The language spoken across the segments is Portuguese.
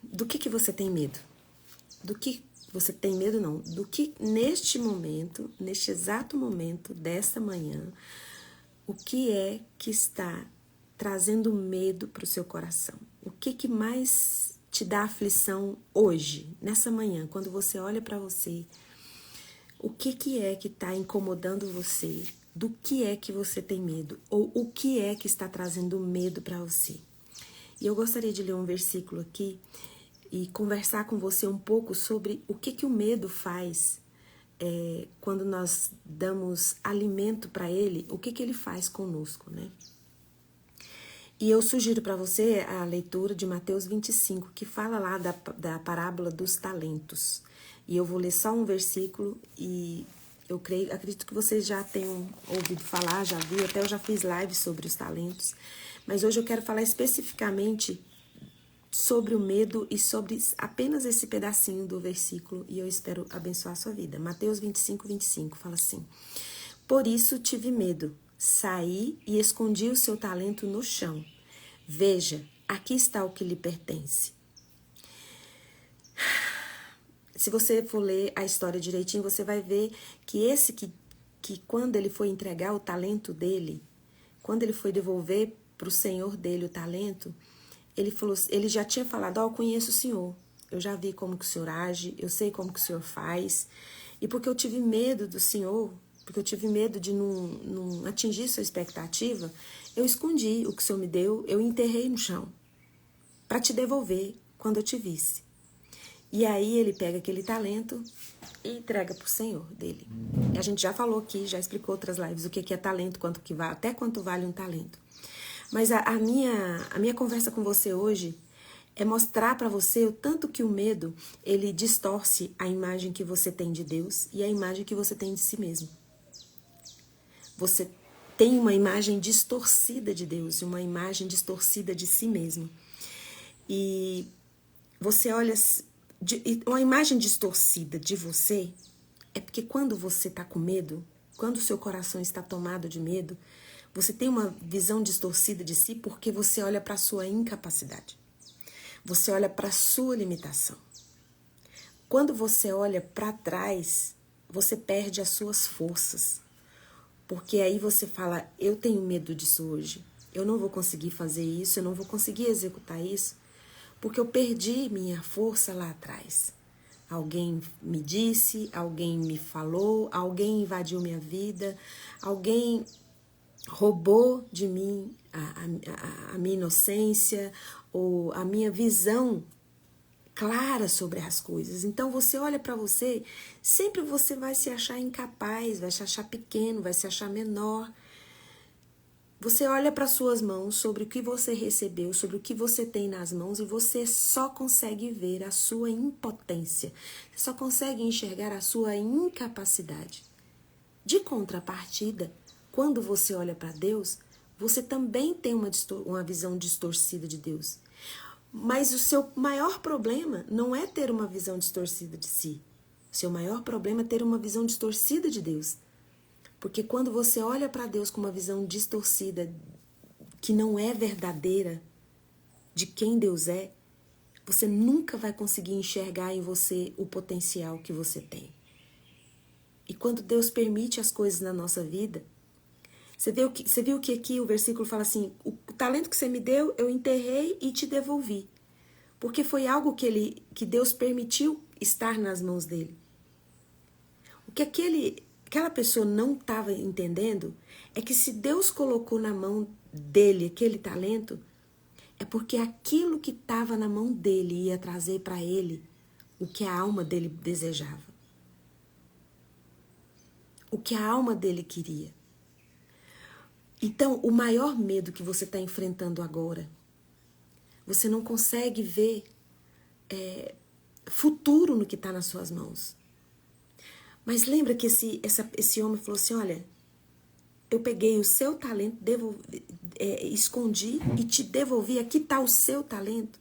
Do que você tem medo? Do que você tem medo, não. Do que neste momento, neste exato momento desta manhã, o que é que está trazendo medo para o seu coração? O que mais te dá aflição hoje, nessa manhã, quando você olha para você? O que é que está incomodando você? Do que é que você tem medo? Ou o que é que está trazendo medo para você? E eu gostaria de ler um versículo aqui e conversar com você um pouco sobre o que o medo faz quando nós damos alimento para ele, o que ele faz conosco, né? E eu sugiro para você a leitura de Mateus 25, que fala lá da parábola dos talentos. E eu vou ler só um versículo e acredito que vocês já tenham ouvido falar, já viu, até eu já fiz live sobre os talentos. Mas hoje eu quero falar especificamente sobre o medo e sobre apenas esse pedacinho do versículo, e eu espero abençoar a sua vida. Mateus 25, 25 fala assim: Por isso tive medo, saí e escondi o seu talento no chão. Veja, aqui está o que lhe pertence. Se você for ler a história direitinho, você vai ver que esse que quando ele foi entregar o talento dele, quando ele foi devolver para o senhor dele o talento, ele já tinha falado: eu conheço o senhor, eu já vi como que o senhor age, eu sei como que o senhor faz, e porque eu tive medo do senhor, porque eu tive medo de não atingir sua expectativa, eu escondi o que o senhor me deu, eu enterrei no chão, para te devolver quando eu te visse. E aí ele pega aquele talento e entrega para o senhor dele. E a gente já falou aqui, já explicou outras lives o que é talento, até quanto vale um talento. Mas a minha conversa com você hoje é mostrar para você o tanto que o medo, ele distorce a imagem que você tem de Deus e a imagem que você tem de si mesmo. Você tem uma imagem distorcida de Deus e uma imagem distorcida de si mesmo. E você olha... Uma imagem distorcida de você é porque quando você está com medo, quando o seu coração está tomado de medo, você tem uma visão distorcida de si porque você olha para a sua incapacidade. Você olha para a sua limitação. Quando você olha para trás, você perde as suas forças. Porque aí você fala: eu tenho medo disso hoje. Eu não vou conseguir fazer isso, eu não vou conseguir executar isso, porque eu perdi minha força lá atrás. Alguém me disse, alguém me falou, alguém invadiu minha vida, alguém roubou de mim a minha inocência ou a minha visão clara sobre as coisas. Então você olha para você, sempre você vai se achar incapaz, vai se achar pequeno, vai se achar menor. Você olha para suas mãos, sobre o que você recebeu, sobre o que você tem nas mãos, e você só consegue ver a sua impotência, você só consegue enxergar a sua incapacidade. De contrapartida, quando você olha para Deus, você também tem uma visão distorcida de Deus. Mas o seu maior problema não é ter uma visão distorcida de si. O seu maior problema é ter uma visão distorcida de Deus. Porque quando você olha para Deus com uma visão distorcida, que não é verdadeira, de quem Deus é, você nunca vai conseguir enxergar em você o potencial que você tem. E quando Deus permite as coisas na nossa vida, você viu que aqui o versículo fala assim: o talento que você me deu, eu enterrei e te devolvi. Porque foi algo que Deus permitiu estar nas mãos dele. O que aquela pessoa não estava entendendo é que se Deus colocou na mão dele aquele talento, é porque aquilo que estava na mão dele ia trazer para ele o que a alma dele desejava. O que a alma dele queria. Então, o maior medo que você está enfrentando agora, você não consegue ver futuro no que está nas suas mãos. Mas lembra que esse homem falou assim: olha, eu peguei o seu talento, escondi e te devolvi, aqui está o seu talento.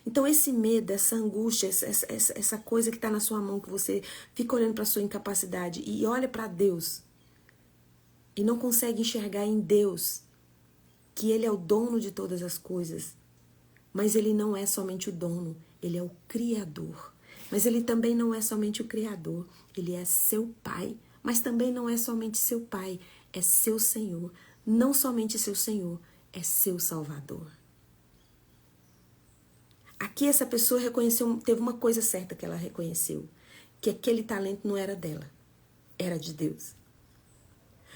Então esse medo, essa angústia, essa coisa que está na sua mão, que você fica olhando para a sua incapacidade e olha para Deus e não consegue enxergar em Deus que Ele é o dono de todas as coisas, Mas ele não é somente o dono, ele é o criador. Mas ele também não é somente o criador, ele é seu pai. Mas também não é somente seu pai, é seu Senhor. Não somente seu Senhor, é seu Salvador. Aqui essa pessoa reconheceu, teve uma coisa certa que ela reconheceu, que aquele talento não era dela, era de Deus.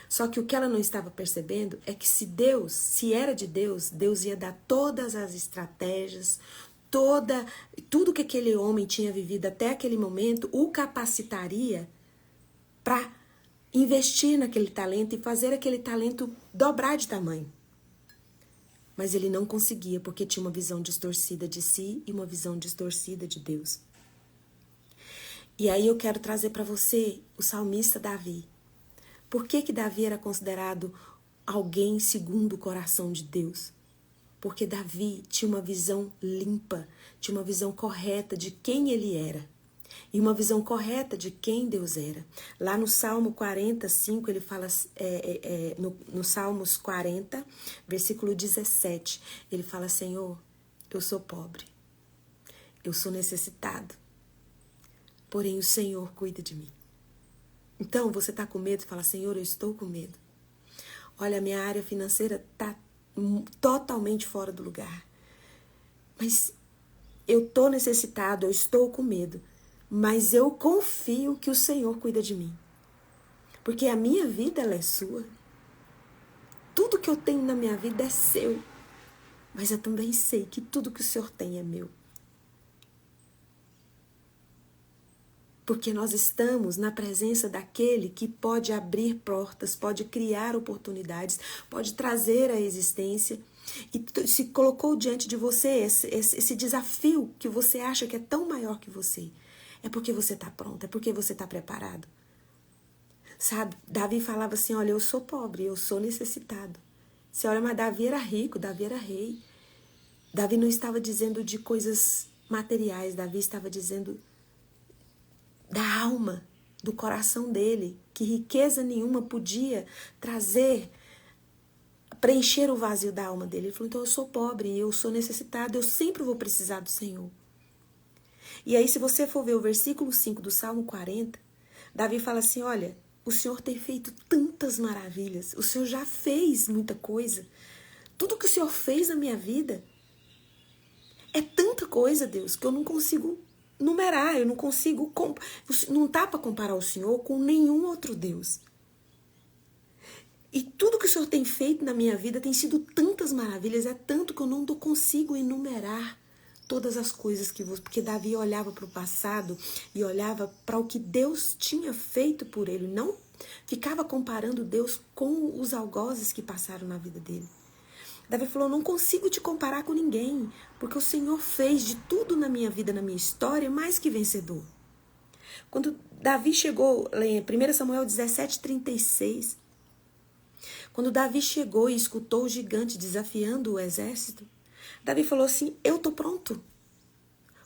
Só que o que ela não estava percebendo é que se era de Deus, Deus ia dar todas as estratégias, tudo que aquele homem tinha vivido até aquele momento, o capacitaria para investir naquele talento e fazer aquele talento dobrar de tamanho. Mas ele não conseguia porque tinha uma visão distorcida de si e uma visão distorcida de Deus. E aí eu quero trazer para você o salmista Davi. Por que Davi era considerado alguém segundo o coração de Deus? Porque Davi tinha uma visão limpa, tinha uma visão correta de quem ele era. E uma visão correta de quem Deus era. Lá no Salmo 45, ele fala, no Salmos 40, versículo 17, ele fala, Senhor, eu sou pobre, eu sou necessitado, porém o Senhor cuida de mim. Então, você está com medo e fala, Senhor, eu estou com medo. Olha, a minha área financeira está totalmente fora do lugar. Mas eu estou necessitado, eu estou com medo. Mas eu confio que o Senhor cuida de mim. Porque a minha vida, ela é sua. Tudo que eu tenho na minha vida é seu. Mas eu também sei que tudo que o Senhor tem é meu. Porque nós estamos na presença daquele que pode abrir portas, pode criar oportunidades, pode trazer a existência. E se colocou diante de você esse desafio que você acha que é tão maior que você. É porque você está pronto, é porque você está preparado. Sabe, Davi falava assim, olha, eu sou pobre, eu sou necessitado. Você olha, mas Davi era rico, Davi era rei. Davi não estava dizendo de coisas materiais, Davi estava dizendo da alma, do coração dele, que riqueza nenhuma podia preencher o vazio da alma dele. Ele falou, então eu sou pobre, eu sou necessitado, eu sempre vou precisar do Senhor. E aí, se você for ver o versículo 5 do Salmo 40, Davi fala assim, olha, o Senhor tem feito tantas maravilhas, o Senhor já fez muita coisa, tudo que o Senhor fez na minha vida é tanta coisa, Deus, que eu não consigo numerar, eu não consigo, não dá para comparar o Senhor com nenhum outro Deus. E tudo que o Senhor tem feito na minha vida tem sido tantas maravilhas, é tanto que eu não consigo enumerar todas as coisas que você... Porque Davi olhava para o passado e olhava para o que Deus tinha feito por ele. Não ficava comparando Deus com os algozes que passaram na vida dele. Davi falou, não consigo te comparar com ninguém, porque o Senhor fez de tudo na minha vida, na minha história, mais que vencedor. Quando Davi chegou, em 1 Samuel 17:36, quando Davi chegou e escutou o gigante desafiando o exército, Davi falou assim, eu tô pronto,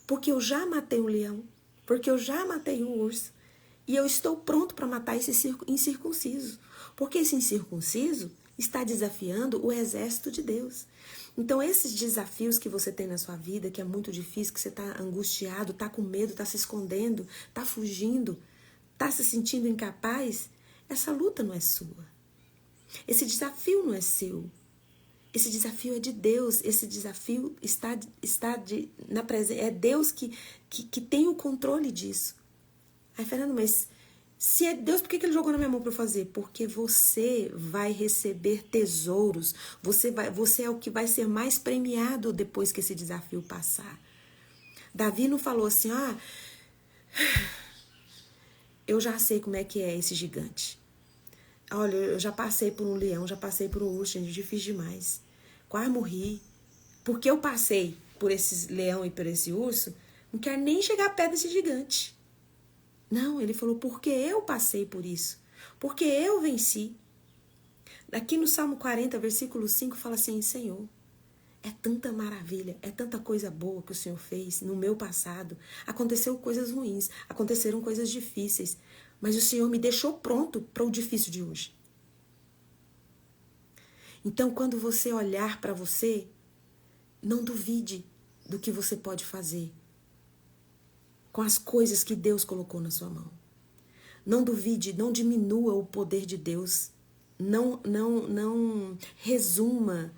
porque eu já matei um leão, porque eu já matei um urso, e eu estou pronto para matar esse incircunciso, porque esse incircunciso está desafiando o exército de Deus. Então esses desafios que você tem na sua vida, que é muito difícil, que você está angustiado, está com medo, está se escondendo, está fugindo, está se sentindo incapaz, essa luta não é sua. Esse desafio não é seu. Esse desafio é de Deus, esse desafio na presença, é Deus que tem o controle disso. Aí, Fernando, mas se é Deus, por que ele jogou na minha mão para eu fazer? Porque você vai receber tesouros, você é o que vai ser mais premiado depois que esse desafio passar. Davi não falou assim, eu já sei como é que é esse gigante. Olha, eu já passei por um leão, já passei por um urso, gente, difícil demais. Quase morri. Porque eu passei por esse leão e por esse urso, não quero nem chegar perto desse gigante. Não, ele falou, porque eu passei por isso. Porque eu venci. Aqui no Salmo 40, versículo 5, fala assim, Senhor, é tanta maravilha, é tanta coisa boa que o Senhor fez no meu passado. Aconteceu coisas ruins, aconteceram coisas difíceis, mas o Senhor me deixou pronto para o difícil de hoje. Então, quando você olhar para você, não duvide, do que você pode fazer com as coisas que Deus colocou na sua mão. Não duvide, não diminua o poder de Deus. Não resuma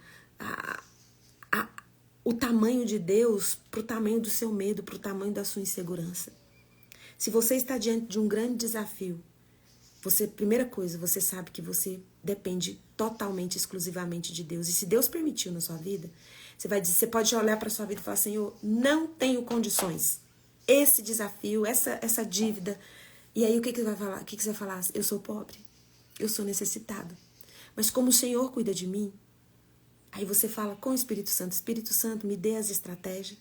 o tamanho de Deus para o tamanho do seu medo, para o tamanho da sua insegurança. Se você está diante de um grande desafio, primeira coisa, você sabe que você depende totalmente, exclusivamente de Deus. E se Deus permitiu na sua vida, você pode olhar para a sua vida e falar, Senhor, não tenho condições. Esse desafio, essa dívida. E aí o que você vai falar? O que você vai falar? Eu sou pobre, eu sou necessitado. Mas como o Senhor cuida de mim, aí você fala com o Espírito Santo, me dê as estratégias.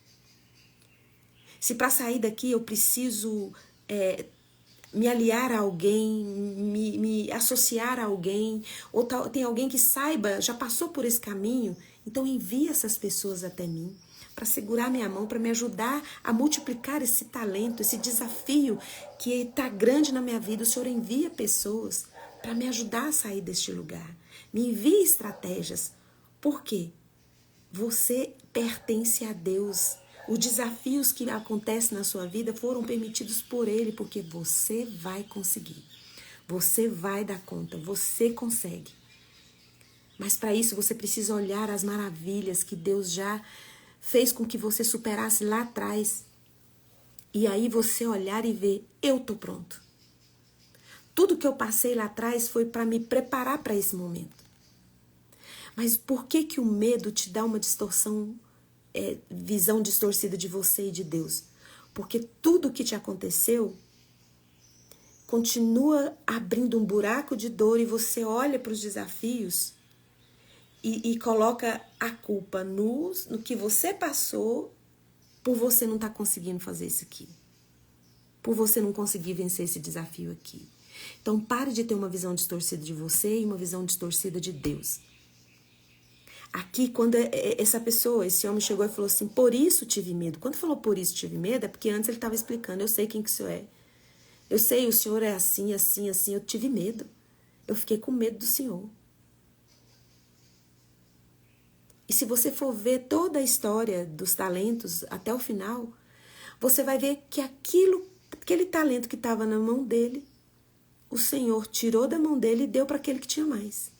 Se para sair daqui eu preciso me aliar a alguém, me associar a alguém, ou tem alguém que saiba, já passou por esse caminho, então envia essas pessoas até mim, para segurar minha mão, para me ajudar a multiplicar esse talento, esse desafio que está grande na minha vida. O Senhor envia pessoas para me ajudar a sair deste lugar. Me envia estratégias. Por quê? Você pertence a Deus. Os desafios que acontecem na sua vida foram permitidos por Ele, porque você vai conseguir. Você vai dar conta, você consegue. Mas para isso você precisa olhar as maravilhas que Deus já fez com que você superasse lá atrás. E aí você olhar e ver, eu tô pronto. Tudo que eu passei lá atrás foi para me preparar para esse momento. Mas por que o medo te dá uma distorção, visão distorcida de você e de Deus? Porque tudo que te aconteceu continua abrindo um buraco de dor e você olha para os desafios e coloca a culpa no que você passou por você não estar conseguindo fazer isso aqui. Por você não conseguir vencer esse desafio aqui. Então pare de ter uma visão distorcida de você e uma visão distorcida de Deus. Aqui, quando esse homem chegou e falou assim, por isso tive medo. Quando falou por isso tive medo, é porque antes ele estava explicando, eu sei quem que o senhor é. Eu sei, o senhor é assim, assim, assim, eu tive medo. Eu fiquei com medo do senhor. E se você for ver toda a história dos talentos até o final, você vai ver que aquele talento que estava na mão dele, o Senhor tirou da mão dele e deu para aquele que tinha mais.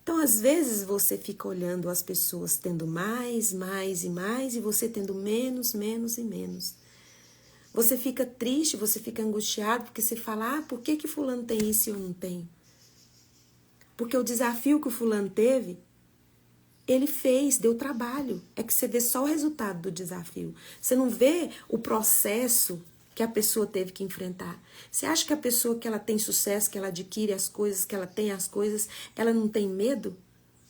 Então, às vezes, você fica olhando as pessoas tendo mais, mais e mais, e você tendo menos, menos e menos. Você fica triste, você fica angustiado, porque você fala, por que fulano tem isso e eu não tenho? Porque o desafio que o fulano teve, ele fez, deu trabalho. É que você vê só o resultado do desafio. Você não vê o processo que a pessoa teve que enfrentar. Você acha que a pessoa que ela tem sucesso, que ela adquire as coisas, que ela tem as coisas, ela não tem medo?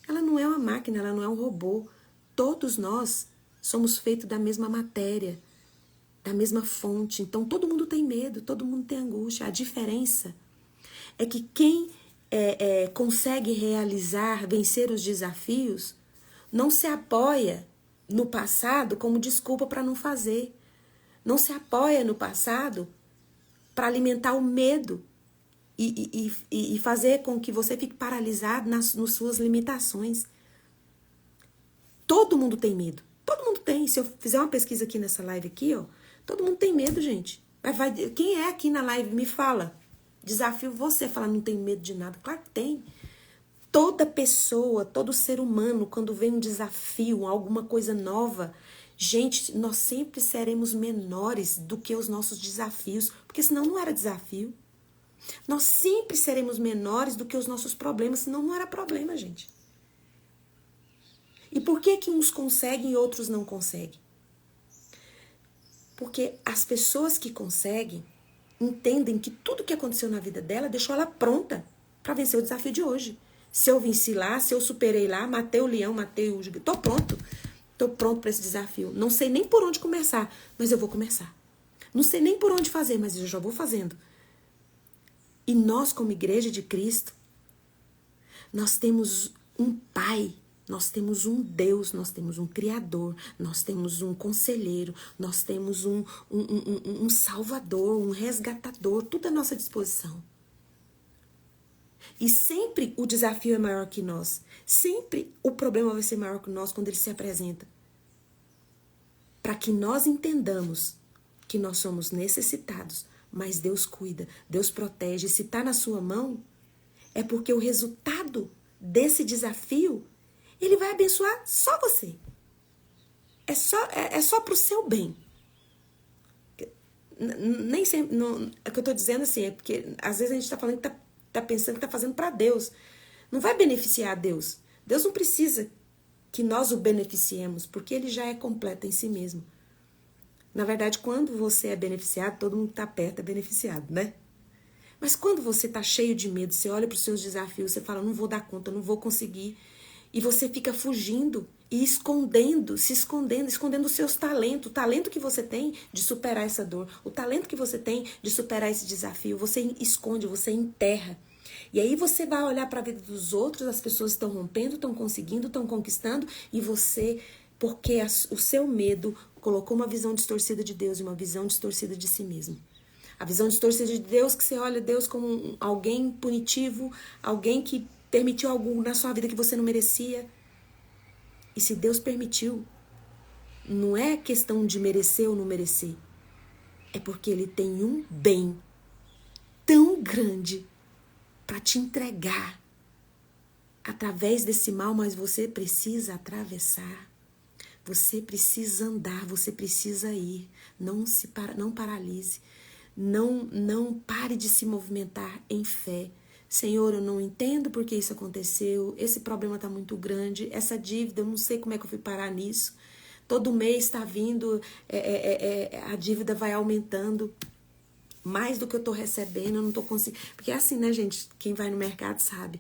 Ela não é uma máquina, ela não é um robô. Todos nós somos feitos da mesma matéria, da mesma fonte. Então todo mundo tem medo, todo mundo tem angústia. A diferença é que quem consegue realizar, vencer os desafios, não se apoia no passado como desculpa para não fazer. Não se apoia no passado para alimentar o medo e fazer com que você fique paralisado nas suas limitações. Todo mundo tem medo. Todo mundo tem. Se eu fizer uma pesquisa aqui nessa live aqui, todo mundo tem medo, gente. Quem é aqui na live? Me fala. Desafio você falar, não tenho medo de nada. Claro que tem. Toda pessoa, todo ser humano, quando vem um desafio, alguma coisa nova, gente, nós sempre seremos menores do que os nossos desafios, porque senão não era desafio. Nós sempre seremos menores do que os nossos problemas, senão não era problema, gente. E por que uns conseguem e outros não conseguem? Porque as pessoas que conseguem entendem que tudo que aconteceu na vida dela deixou ela pronta para vencer o desafio de hoje. Se eu venci lá, se eu superei lá, matei o leão, matei o gigante, tô pronto para esse desafio. Não sei nem por onde começar, mas eu vou começar. Não sei nem por onde fazer, mas eu já vou fazendo. E nós, como igreja de Cristo, nós temos um Pai, nós temos um Deus, nós temos um Criador, nós temos um Conselheiro, nós temos um Salvador, um Resgatador, tudo à nossa disposição. E sempre o desafio é maior que nós. Sempre o problema vai ser maior que nós quando ele se apresenta. para que nós entendamos que nós somos necessitados, mas Deus cuida, Deus protege. Se está na sua mão, é porque o resultado desse desafio, ele vai abençoar só você. É só para o seu bem. Nem sempre, não, é o que eu estou dizendo assim, é porque às vezes a gente está falando que tá pensando que está fazendo para Deus. Não vai beneficiar a Deus. Deus não precisa que nós o beneficiemos, porque ele já é completo em si mesmo. Na verdade, quando você é beneficiado, todo mundo que está perto é beneficiado, né? Mas quando você está cheio de medo, você olha para os seus desafios, você fala, não vou dar conta, não vou conseguir. E você fica fugindo e escondendo os seus talentos, o talento que você tem de superar essa dor, o talento que você tem de superar esse desafio, você esconde, você enterra. E aí você vai olhar para a vida dos outros, as pessoas estão rompendo, estão conseguindo, estão conquistando, e você, porque o seu medo colocou uma visão distorcida de Deus e uma visão distorcida de si mesmo. A visão distorcida de Deus, que você olha Deus como alguém punitivo, alguém que permitiu algo na sua vida que você não merecia. E se Deus permitiu, não é questão de merecer ou não merecer. É porque Ele tem um bem tão grande para te entregar através desse mal, mas você precisa atravessar. Você precisa andar, você precisa ir. Não paralise. Não pare de se movimentar em fé. Senhor, eu não entendo porque isso aconteceu, esse problema está muito grande, essa dívida, eu não sei como é que eu fui parar nisso. Todo mês está vindo, a dívida vai aumentando, mais do que eu estou recebendo, eu não estou conseguindo. Porque é assim, né, gente? Quem vai no mercado sabe.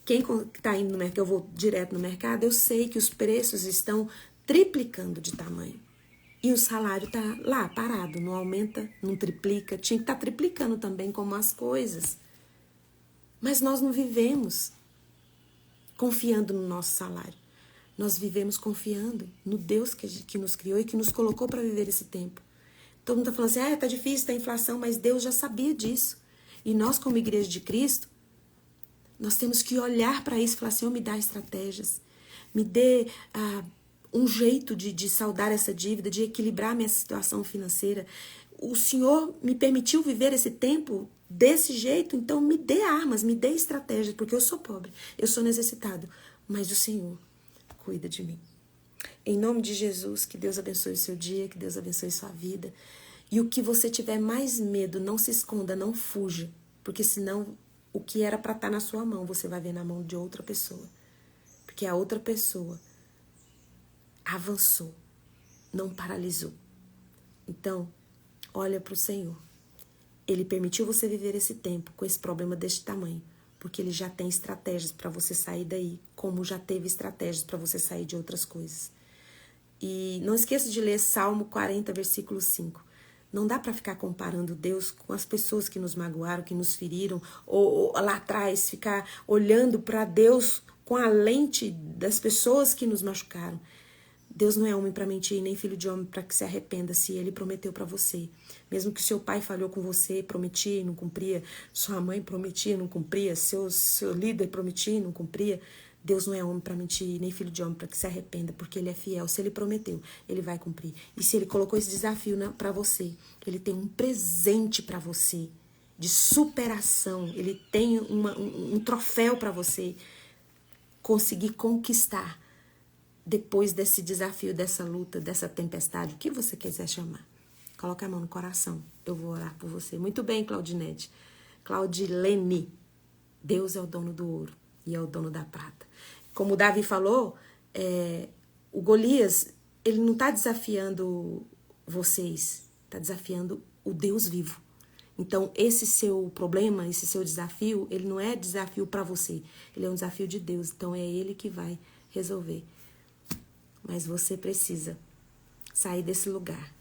Quem está indo no mercado, eu vou direto no mercado, eu sei que os preços estão triplicando de tamanho. E o salário está lá, parado, não aumenta, não triplica. Tinha que estar triplicando também, como as coisas. Mas nós não vivemos confiando no nosso salário. Nós vivemos confiando no Deus que nos criou e que nos colocou para viver esse tempo. Todo mundo está falando assim, tá difícil, está inflação, mas Deus já sabia disso. E nós, como igreja de Cristo, nós temos que olhar para isso e falar, Senhor, me dá estratégias. Me dê um jeito de saldar essa dívida, de equilibrar minha situação financeira. O Senhor me permitiu viver esse tempo desse jeito, então me dê armas, me dê estratégias, porque eu sou pobre, eu sou necessitado, mas o Senhor cuida de mim. Em nome de Jesus, que Deus abençoe o seu dia, que Deus abençoe sua vida. E o que você tiver mais medo, não se esconda, não fuja, porque senão o que era para estar na sua mão, você vai ver na mão de outra pessoa. Porque a outra pessoa avançou, não paralisou. Então, olha para o Senhor. Ele permitiu você viver esse tempo com esse problema deste tamanho, porque Ele já tem estratégias para você sair daí, como já teve estratégias para você sair de outras coisas. E não esqueça de ler Salmo 40, versículo 5. Não dá para ficar comparando Deus com as pessoas que nos magoaram, que nos feriram, ou lá atrás ficar olhando para Deus com a lente das pessoas que nos machucaram. Deus não é homem para mentir, nem filho de homem para que se arrependa, se Ele prometeu para você. Mesmo que seu pai falhou com você, prometia e não cumpria, sua mãe prometia e não cumpria, seu líder prometia e não cumpria, Deus não é homem para mentir, nem filho de homem para que se arrependa, porque Ele é fiel. Se Ele prometeu, Ele vai cumprir. E se Ele colocou esse desafio para você, Ele tem um presente para você de superação. Ele tem um troféu para você conseguir conquistar depois desse desafio, dessa luta, dessa tempestade, o que você quiser chamar. Coloca a mão no coração. Eu vou orar por você. Muito bem, Claudinete. Claudilene. Deus é o dono do ouro e é o dono da prata. Como o Davi falou, o Golias, ele não está desafiando vocês, está desafiando o Deus vivo. Então, esse seu problema, esse seu desafio, ele não é desafio para você, ele é um desafio de Deus. Então, é Ele que vai resolver. Mas você precisa sair desse lugar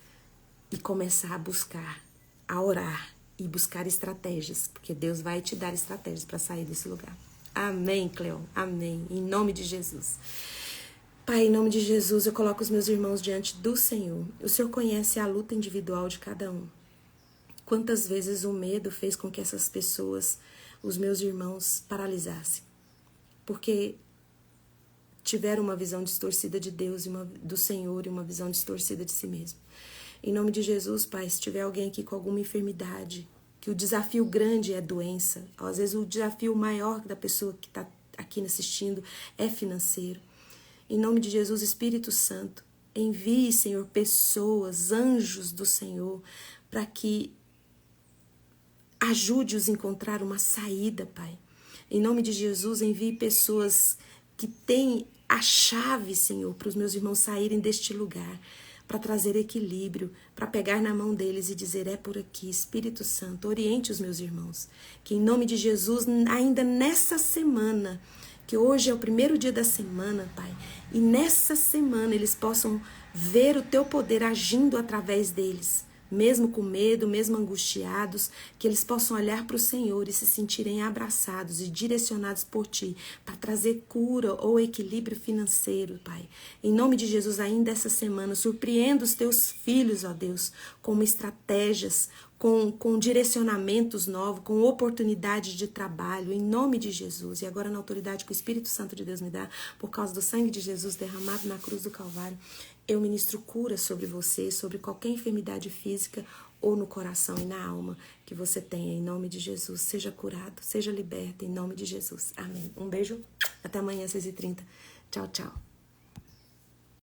e começar a buscar, a orar e buscar estratégias, porque Deus vai te dar estratégias para sair desse lugar. Amém, Cleon. Amém. Em nome de Jesus. Pai, em nome de Jesus, eu coloco os meus irmãos diante do Senhor. O Senhor conhece a luta individual de cada um. Quantas vezes o medo fez com que essas pessoas, os meus irmãos, paralisassem? Porque tiveram uma visão distorcida de Deus, do Senhor, e uma visão distorcida de si mesmo. Em nome de Jesus, Pai, se tiver alguém aqui com alguma enfermidade, que o desafio grande é doença, às vezes o desafio maior da pessoa que está aqui assistindo é financeiro. Em nome de Jesus, Espírito Santo, envie, Senhor, pessoas, anjos do Senhor, para que ajude-os a encontrar uma saída, Pai. Em nome de Jesus, envie pessoas que têm a chave, Senhor, para os meus irmãos saírem deste lugar, para trazer equilíbrio, para pegar na mão deles e dizer, é por aqui. Espírito Santo, oriente os meus irmãos. Que em nome de Jesus, ainda nessa semana, que hoje é o primeiro dia da semana, Pai, e nessa semana eles possam ver o Teu poder agindo através deles, mesmo com medo, mesmo angustiados, que eles possam olhar para o Senhor e se sentirem abraçados e direcionados por Ti, para trazer cura ou equilíbrio financeiro, Pai. Em nome de Jesus, ainda essa semana, surpreenda os Teus filhos, ó Deus, com estratégias, com direcionamentos novos, com oportunidades de trabalho, em nome de Jesus. E agora, na autoridade que o Espírito Santo de Deus me dá, por causa do sangue de Jesus derramado na cruz do Calvário, eu ministro cura sobre você, sobre qualquer enfermidade física ou no coração e na alma que você tenha, em nome de Jesus. Seja curado, seja liberto, em nome de Jesus. Amém. Um beijo, até amanhã às 6h30. Tchau, tchau.